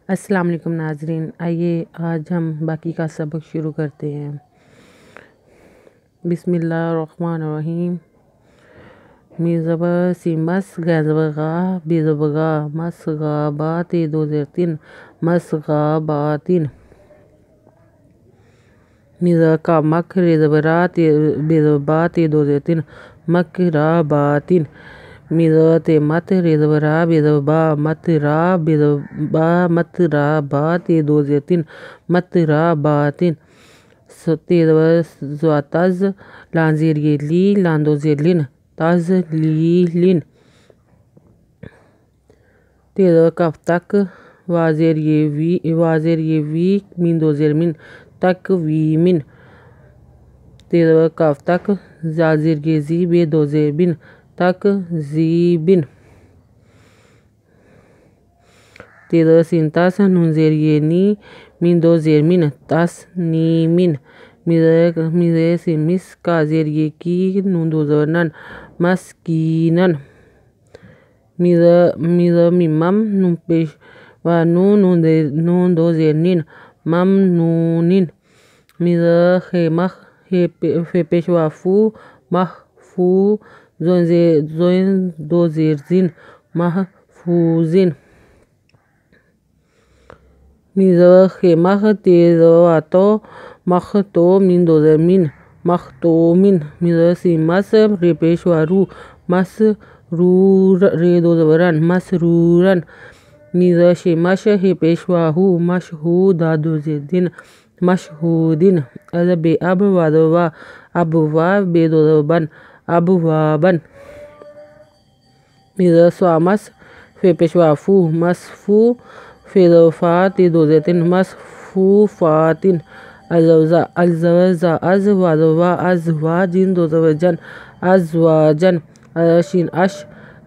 अस्सलाम वालेकुम नाज़रीन, आइए आज हम बाकी का सबक शुरू करते हैं। बिस्मिल्लाहिर्रहमानिर्रहीम। मीज़बर सीमस गैज़बगा बेज़बगा मसगाबा ते 2003 मसगाबातिन मीज़ा का मक रेज़बरा ते बेज़बा ते 2003 मकराबातिन मीज़ा ते मत रेज़बरा बेज़बा मतरा बेज़बा मतराबा ते 2003 मतराबातिन तेज़बर ज़्वातज़ लांज़ेरियली लांदोज़ेलिन ताज़लीलिन तेज़बर कफ्तक वाज़ेरियवी मिंदोज़ेरमिन तकवीमिन तेज़बर कफ्तक ज़ाज़ेरगेज़ी बेदोज़ेबिन तकज़ीबिन तेज़बर सिंतास नूनज़ेरियनी मिंदोज़ेरमिन तस्नीमिन मीज़े सिमिस काज़ेरियकी नूनदोज़रनन मस्कीनन मीज़ा मिमम नूपेशवानू नूनदोज़ेरनिन ममनूनिन मीज़ा खेमख हेपेशवाफू महफू ज़ोइनदोज़ेरजिन महफूजिन मीज़ा खेमख तेज़वातो मखतो मिंदोज़रमिन मखतोमिन मीज़ा सिमस रेपेशवारू रेदोज़रन मसरूरन मीज़ा शेमश हेपेशवाहू मशहूदादोज़ेरदिन मशहूदिन बेअब वादवा अबवा बेदोज़बन अबवाबन मीज़ा स्वामस फेपेशवाफू मसफू फेदोफ़ा ते 2003 मसफूफ़ातिन अलज़वज़ा अज़ वादवा अज़वाजिन दोज़वजन अज़वाजन शिन अश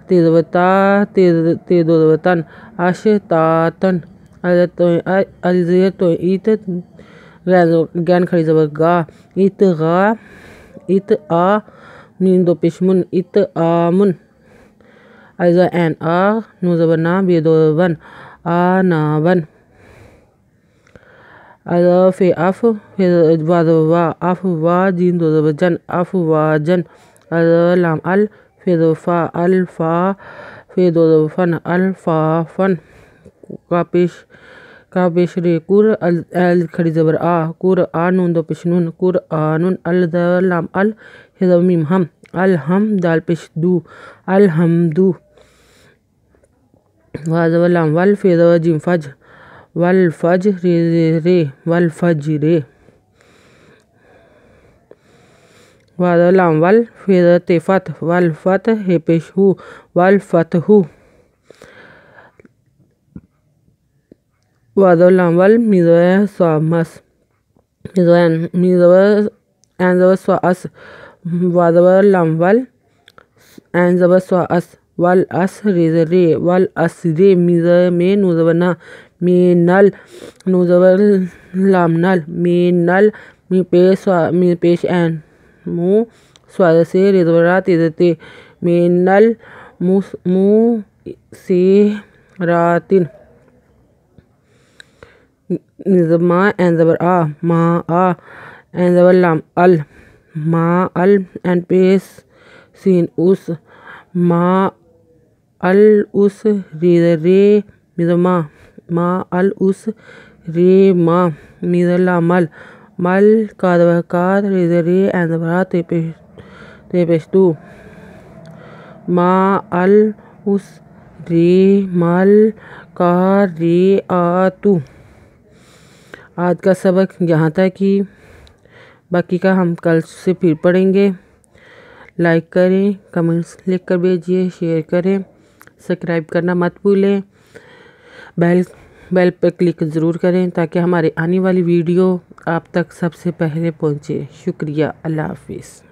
तेज़वता ते 2003 अशतातन अलज़यतोइत गैन खरीज़बगा इतगा इतआ मींदो पेशमुन इतआमुन अलज़ा एन आ नूज़बना बेदोवन आनावन अलज़ा फे अफ वादवा अफवा जिन दोज़वजन अफवाजन अलज़ा लाम अल फेदोफ़ा अल्फ़ा फेदोफ़न अल्फ़ाफ़न का पेशरे कुर अल खरीज़बर आ कुर आ नूंदो पेशनून कुर आनुन अलज़ा लाम अल हिज़ब मीम हम अलहम दाल पेश दू अलहमदू वाज़व लाम वल फेदव जिम फज वल फज रे वल फज रे वाज़व लाम वल फेदव तेफत वल फत हे पेश हु वल फतहू वाज़व लाम वल मीज़व स्वामस मीज़व एनज़व स्वाअस वाज़व लाम वल एनज़व स्वाअस वल अस रे वल अस रे मीज़व में नूज़बना में नल नूज़ब लाम नल में नल मी पेश एन मु स्वाद से रेज़बरा तेज़ते में नल मु से रातिन निज़मा एनज़बर आ मा आ एनज़बर लाम अल मा अल एन पेश सीन उस मा अल उस रे मिज़मा मा अल उस रे मा मिज़ला मल मल कादवकाद रे एनज़बरा ते पेश तू मा अल उस रे मल का रे आ तू। आज का सबक यहाँ तक ही, बाकी का हम कल से फिर पढ़ेंगे। लाइक करें, कमेंट्स लिख कर भेजिए, शेयर करें, सब्सक्राइब करना मत भूलें, बेल पर क्लिक ज़रूर करें ताकि हमारे आने वाली वीडियो आप तक सबसे पहले पहुँचे। शुक्रिया, अल्लाह हाफिज़।